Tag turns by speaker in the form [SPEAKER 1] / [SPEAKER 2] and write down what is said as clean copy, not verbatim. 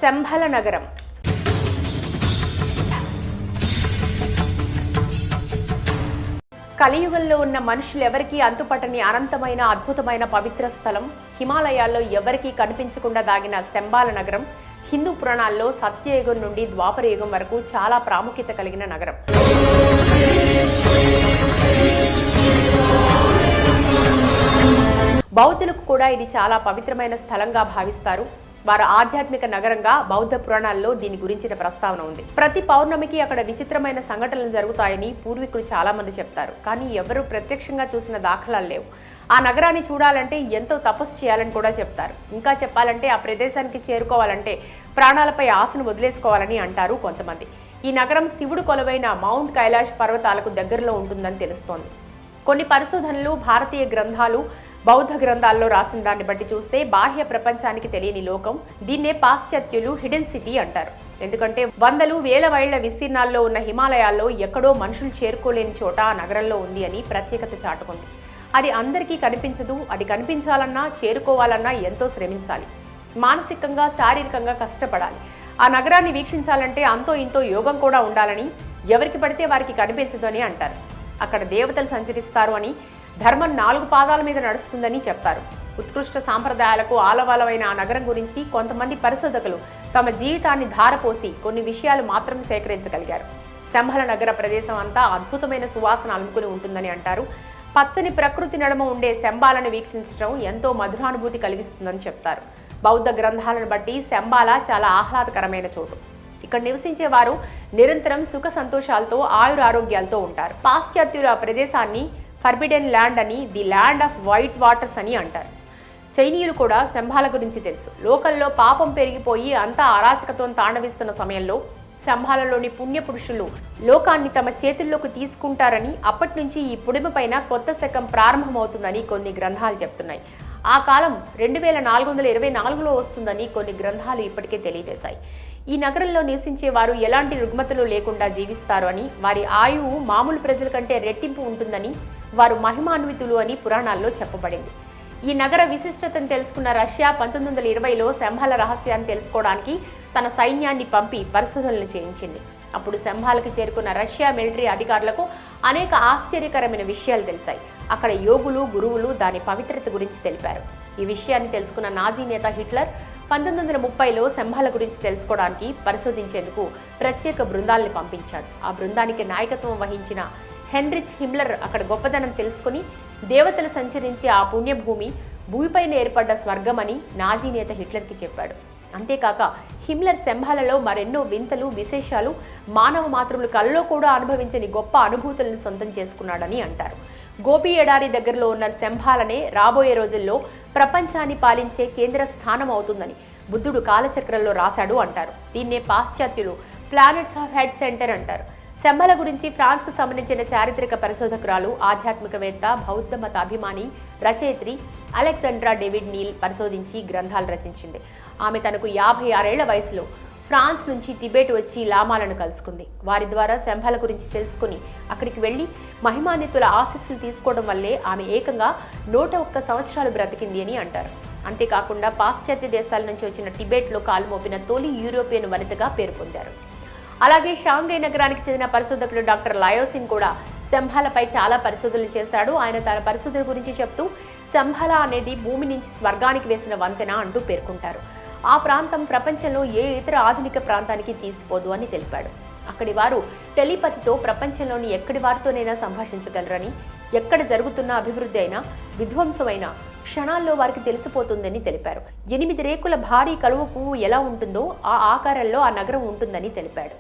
[SPEAKER 1] శంభల నగరం. కలియుగంలో ఉన్న మనుషులెవరికీ అంతుపట్టని అనంతమైన అద్భుతమైన పవిత్ర స్థలం, హిమాలయాల్లో ఎవరికీ కనిపించకుండా దాగిన శంబాల నగరం హిందూ పురాణాల్లో సత్యయుగం నుండి ద్వాపరయుగం వరకు చాలా ప్రాముఖ్యత కలిగిన నగరం. బౌద్ధులకు కూడా ఇది చాలా పవిత్రమైన స్థలంగా భావిస్తారు. వారు ఆధ్యాత్మిక నగరంగా బౌద్ధ పురాణాల్లో దీని గురించిన ప్రస్తావన ఉంది. ప్రతి పౌర్ణమికి అక్కడ విచిత్రమైన సంఘటనలు జరుగుతాయని పూర్వీకులు చాలా మంది చెప్తారు. కానీ ఎవరూ ప్రత్యక్షంగా చూసిన దాఖలాలు లేవు. ఆ నగరాన్ని చూడాలంటే ఎంతో తపస్సు చేయాలని కూడా చెప్తారు. ఇంకా చెప్పాలంటే ఆ ప్రదేశానికి చేరుకోవాలంటే ప్రాణాలపై ఆశను వదిలేసుకోవాలని అంటారు కొంతమంది. ఈ నగరం శివుడు కొలువైన మౌంట్ కైలాష్ పర్వతాలకు దగ్గరలో ఉంటుందని తెలుస్తోంది. కొన్ని పరిశోధనలు, భారతీయ గ్రంథాలు, బౌద్ధ గ్రంథాల్లో రాసిన దాన్ని బట్టి చూస్తే బాహ్య ప్రపంచానికి తెలియని లోకం. దీన్నే పాశ్చాత్యులు హిడెన్ సిటీ అంటారు. ఎందుకంటే వందలు వేల మైళ్ల విస్తీర్ణాల్లో ఉన్న హిమాలయాల్లో ఎక్కడో మనుషులు చేరుకోలేని చోట ఆ నగరంలో ఉంది అని ప్రత్యేకత చాటుకుంది. అది అందరికీ కనిపించదు. అది కనిపించాలన్నా, చేరుకోవాలన్నా ఎంతో శ్రమించాలి. మానసికంగా, శారీరకంగా కష్టపడాలి. ఆ నగరాన్ని వీక్షించాలంటే అంతో ఇంతో యోగం కూడా ఉండాలని, ఎవరికి పడితే వారికి కనిపించదు అని అంటారు. అక్కడ దేవతలు సంచరిస్తారు అని, ధర్మం 4 పాదాల మీద నడుస్తుందని చెప్తారు. ఉత్కృష్ట సాంప్రదాయాలకు ఆలవాలమైన ఆ నగరం గురించి కొంతమంది పరిశోధకులు తమ జీవితాన్ని ధారపోసి కొన్ని విషయాలు మాత్రం సేకరించగలిగారు. శంభల నగర ప్రదేశం అంతా అద్భుతమైన సువాసన అలుముకుని ఉంటుందని అంటారు. పచ్చని ప్రకృతి నడుమ ఉండే శంబాలను వీక్షించడం ఎంతో మధురానుభూతి కలిగిస్తుందని చెప్తారు. బౌద్ధ గ్రంథాలను బట్టి శంబాల చాలా ఆహ్లాదకరమైన చోటు. ఇక్కడ నివసించే వారు నిరంతరం సుఖ సంతోషాలతో, ఆయురారోగ్యాలతో ఉంటారు. పాశ్చాత్యుల ప్రదేశాన్ని ఫర్బిడెన్ ల్యాండ్ అని, the land off white waters అని అంటారు. చైనీయులు కూడా శంబాల గురించి తెలుసు. లోకల్లో పాపం పెరిగిపోయి అంతా అరాచకత్వం తాండవిస్తున్న సమయంలో శంబాలలోని పుణ్యపురుషులు లోకాన్ని తమ చేతుల్లోకి తీసుకుంటారని, అప్పటి నుంచి ఈ పుడిమ పైన కొత్త శకం ప్రారంభమవుతుందని కొన్ని గ్రంథాలు చెప్తున్నాయి. ఆ కాలం 2424లో వస్తుందని కొన్ని గ్రంథాలు ఇప్పటికే తెలియజేశాయి. ఈ నగరంలో నివసించే వారు ఎలాంటి రుగ్మతలు లేకుండా జీవిస్తారు అని, వారి ఆయువు మామూలు ప్రజల కంటే రెట్టింపు ఉంటుందని, వారు మహిమాన్వితులు అని పురాణాల్లో చెప్పబడింది. ఈ నగర విశిష్టతను తెలుసుకున్న రష్యా 1920లో శంబాల రహస్యాన్ని తెలుసుకోవడానికి తన సైన్యాన్ని పంపి పరిశోధనలు చేయించింది. అప్పుడు శంబాలకు చేరుకున్న రష్యా మిలిటరీ అధికారులకు అనేక ఆశ్చర్యకరమైన విషయాలు తెలిసాయి. అక్కడ యోగులు, గురువులు దాని పవిత్రత గురించి తెలిపారు. ఈ విషయాన్ని తెలుసుకున్న నాజీ నేత హిట్లర్ 1930లో శంబాల గురించి తెలుసుకోవడానికి, పరిశోధించేందుకు ప్రత్యేక బృందాల్ని పంపించాడు. ఆ బృందానికి నాయకత్వం వహించిన హెన్రిచ్ హిమ్లర్ అక్కడ గొప్పదనం తెలుసుకుని, దేవతలు సంచరించే ఆ పుణ్యభూమి భూమిపైన ఏర్పడ్డ స్వర్గమని నాజీ నేత హిట్లర్కి చెప్పాడు. అంతేకాక హిమ్లర్ శంబాలలో మరెన్నో వింతలు, విశేషాలు, మానవ మాతృలు కలలో కూడా అనుభవించని గొప్ప అనుభూతులను సొంతం చేసుకున్నాడని అంటారు. గోపి ఎడారి దగ్గరలో ఉన్న శంబాలనే రాబోయే రోజుల్లో ప్రపంచాన్ని పాలించే కేంద్ర స్థానం అవుతుందని బుద్ధుడు కాలచక్రంలో రాశాడు అంటారు. దీన్నే పాశ్చాత్యులు ప్లానెట్స్ ఆఫ్ హెడ్ సెంటర్ అంటారు. శంబాల గురించి ఫ్రాన్స్కు సంబంధించిన చారిత్రక పరిశోధకురాలు, ఆధ్యాత్మికవేత్త, బౌద్ధ మత అభిమాని, రచయిత్రి అలెగ్జాండ్రా డేవిడ్ నీల్ పరిశోధించి గ్రంథాలు రచించింది. ఆమె తనకు 56 ఏళ్ల వయసులో ఫ్రాన్స్ నుంచి టిబెట్ వచ్చి లామాలను కలుసుకుంది. వారి ద్వారా శంబాల గురించి తెలుసుకుని అక్కడికి వెళ్లి మహిమాన్వితుల ఆశీస్సులు తీసుకోవడం వల్లే ఆమె ఏకంగా 101 సంవత్సరాలు బ్రతికింది అని అంటారు. అంతేకాకుండా పాశ్చాత్య దేశాల నుంచి వచ్చిన టిబెట్లో కాలు మోపిన తొలి యూరోపియన్ వనితగా పేరు పొందారు. అలాగే షాంఘై నగరానికి చెందిన పరిశోధకుడు డాక్టర్ లయోసిన్ కూడా శంబాలపై చాలా పరిశోధనలు చేశాడు. ఆయన తన పరిశోధన గురించి చెప్తూ శంబాల అనేది భూమి నుంచి స్వర్గానికి వేసిన వంతెన అంటూ పేర్కొంటారు. ఆ ప్రాంతం ప్రపంచంలో ఏ ఇతర ఆధునిక ప్రాంతానికి తీసిపోదు అని తెలిపాడు. అక్కడి వారు టెలిపతితో ప్రపంచంలోని ఎక్కడి వారితోనైనా సంభాషించగలరని, ఎక్కడ జరుగుతున్న అభివృద్ధి అయినా, విధ్వంసమైనా క్షణాల్లో వారికి తెలిసిపోతుందని తెలిపారు. 8 రేకుల భారీ కలువ పువ్వు ఎలా ఉంటుందో ఆ ఆకారంలో ఆ నగరం ఉంటుందని తెలిపాడు.